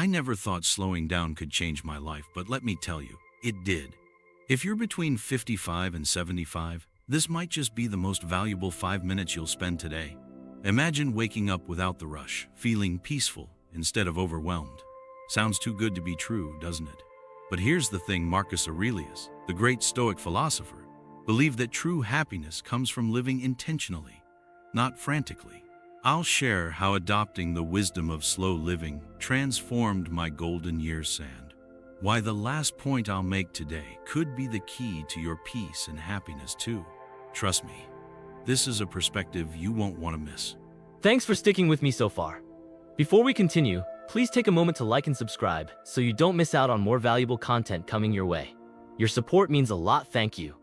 I never thought slowing down could change my life, but let me tell you, it did. If you're between 55 and 75, this might just be the most valuable 5 minutes you'll spend today. Imagine waking up without the rush, feeling peaceful instead of overwhelmed. Sounds too good to be true, doesn't it? But here's the thing: Marcus Aurelius, the great Stoic philosopher, believed that true happiness comes from living intentionally, not frantically. I'll share how adopting the wisdom of slow living transformed my golden years, and why the last point I'll make today could be the key to your peace and happiness too. Trust me, this is a perspective you won't want to miss. Thanks for sticking with me so far. Before we continue, please take a moment to like and subscribe so you don't miss out on more valuable content coming your way. Your support means a lot, thank you.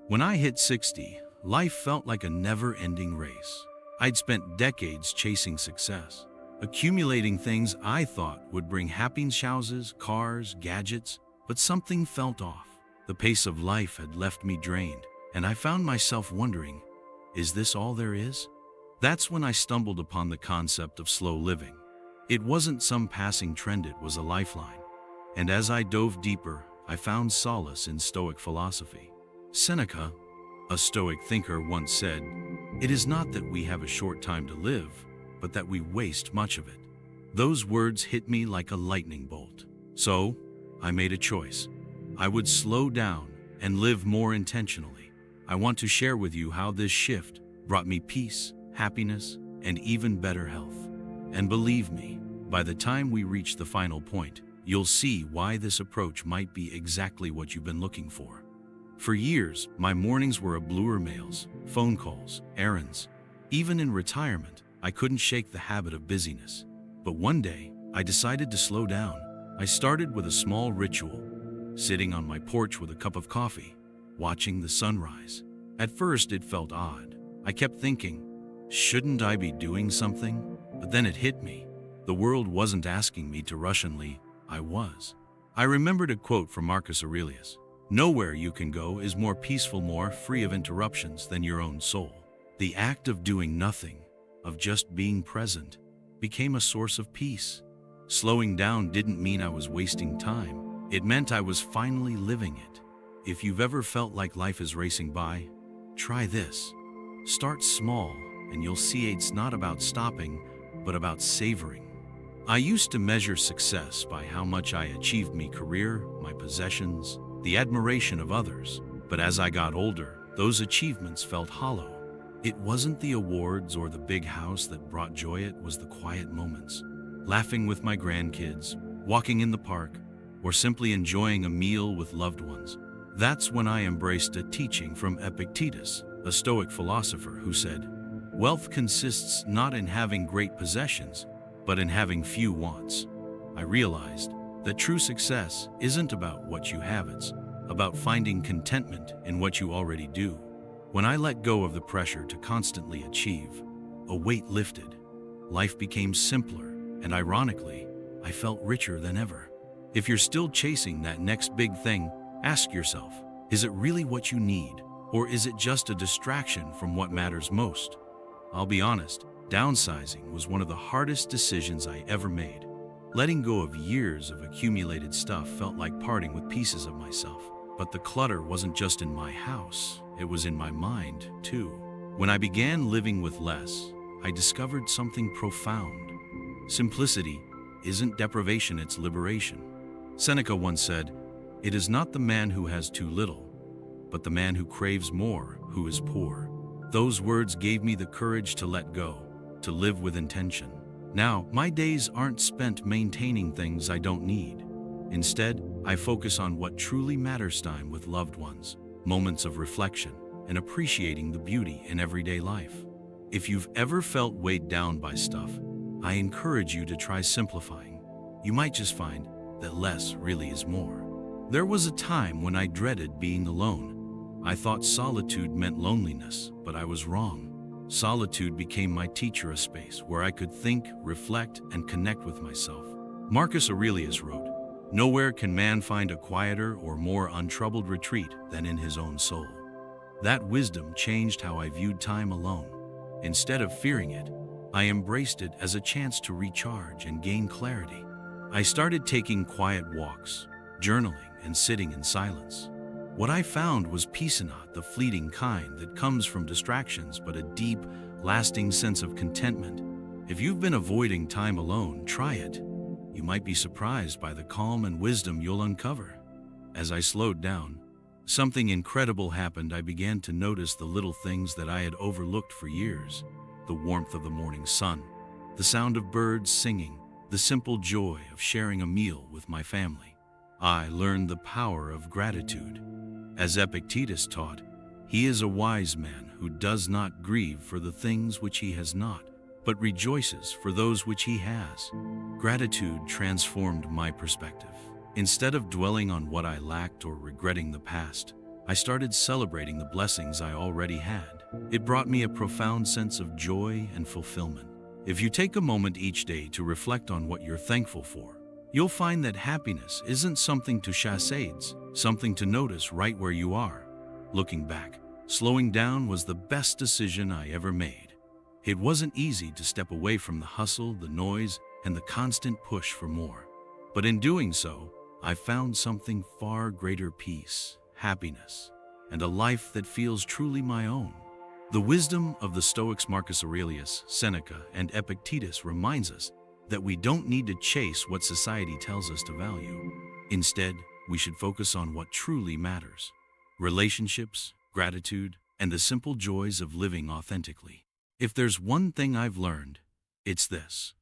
When I hit 60, life felt like a never-ending race. I'd spent decades chasing success, accumulating things I thought would bring happiness: houses, cars, gadgets, but something felt off. The pace of life had left me drained, and I found myself wondering, is this all there is? That's when I stumbled upon the concept of slow living. It wasn't some passing trend, it was a lifeline. And as I dove deeper, I found solace in Stoic philosophy. Seneca, a Stoic thinker, once said, "It is not that we have a short time to live, but that we waste much of it." Those words hit me like a lightning bolt. So, I made a choice. I would slow down and live more intentionally. I want to share with you how this shift brought me peace, happiness, and even better health. And believe me, by the time we reach the final point, you'll see why this approach might be exactly what you've been looking for. For years, my mornings were a blur: mails, phone calls, errands. Even in retirement, I couldn't shake the habit of busyness. But one day, I decided to slow down. I started with a small ritual, sitting on my porch with a cup of coffee, watching the sunrise. At first, it felt odd. I kept thinking, shouldn't I be doing something? But then it hit me. The world wasn't asking me to rush and leave. I was. I remembered a quote from Marcus Aurelius: "Nowhere you can go is more peaceful, more free of interruptions than your own soul." The act of doing nothing, of just being present, became a source of peace. Slowing down didn't mean I was wasting time. It meant I was finally living it. If you've ever felt like life is racing by, try this. Start small, and you'll see it's not about stopping, but about savoring. I used to measure success by how much I achieved: my career, my possessions, the admiration of others. But as I got older, those achievements felt hollow. It wasn't the awards or the big house that brought joy, it was the quiet moments. Laughing with my grandkids, walking in the park, or simply enjoying a meal with loved ones. That's when I embraced a teaching from Epictetus, a Stoic philosopher, who said, "Wealth consists not in having great possessions, but in having few wants." I realized that true success isn't about what you have, it's about finding contentment in what you already do. When I let go of the pressure to constantly achieve, a weight lifted. Life became simpler, and ironically, I felt richer than ever. If you're still chasing that next big thing, ask yourself, is it really what you need, or is it just a distraction from what matters most? I'll be honest, downsizing was one of the hardest decisions I ever made. Letting go of years of accumulated stuff felt like parting with pieces of myself. But the clutter wasn't just in my house, it was in my mind, too. When I began living with less, I discovered something profound. Simplicity isn't deprivation, it's liberation. Seneca once said, "It is not the man who has too little, but the man who craves more who is poor." Those words gave me the courage to let go, to live with intention. Now, my days aren't spent maintaining things I don't need. Instead, I focus on what truly matters: time with loved ones, moments of reflection, and appreciating the beauty in everyday life. If you've ever felt weighed down by stuff, I encourage you to try simplifying. You might just find that less really is more. There was a time when I dreaded being alone. I thought solitude meant loneliness, but I was wrong. Solitude became my teacher, a space where I could think, reflect, and connect with myself. Marcus Aurelius wrote, "Nowhere can man find a quieter or more untroubled retreat than in his own soul." That wisdom changed how I viewed time alone. Instead of fearing it, I embraced it as a chance to recharge and gain clarity. I started taking quiet walks, journaling, and sitting in silence. What I found was peace, not the fleeting kind that comes from distractions, but a deep, lasting sense of contentment. If you've been avoiding time alone, try it. You might be surprised by the calm and wisdom you'll uncover. As I slowed down, something incredible happened. I began to notice the little things that I had overlooked for years: the warmth of the morning sun, the sound of birds singing, the simple joy of sharing a meal with my family. I learned the power of gratitude. As Epictetus taught, he is a wise man who does not grieve for the things which he has not, but rejoices for those which he has. Gratitude transformed my perspective. Instead of dwelling on what I lacked or regretting the past, I started celebrating the blessings I already had. It brought me a profound sense of joy and fulfillment. If you take a moment each day to reflect on what you're thankful for, you'll find that happiness isn't something to chase, it's something to notice right where you are. Looking back, slowing down was the best decision I ever made. It wasn't easy to step away from the hustle, the noise, and the constant push for more. But in doing so, I found something far greater: peace, happiness, and a life that feels truly my own. The wisdom of the Stoics Marcus Aurelius, Seneca, and Epictetus reminds us that we don't need to chase what society tells us to value. Instead, we should focus on what truly matters: relationships, gratitude, and the simple joys of living authentically. If there's one thing I've learned, it's this: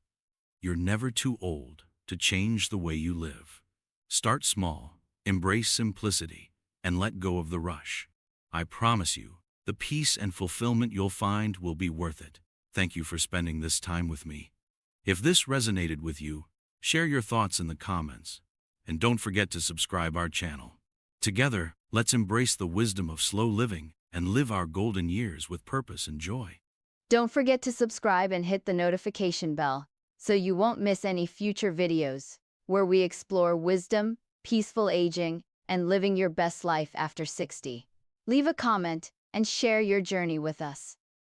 you're never too old to change the way you live. Start small, embrace simplicity, and let go of the rush. I promise you, the peace and fulfillment you'll find will be worth it. Thank you for spending this time with me. If this resonated with you, share your thoughts in the comments. And don't forget to subscribe our channel. Together, let's embrace the wisdom of slow living and live our golden years with purpose and joy. Don't forget to subscribe and hit the notification bell so you won't miss any future videos where we explore wisdom, peaceful aging, and living your best life after 60. Leave a comment and share your journey with us.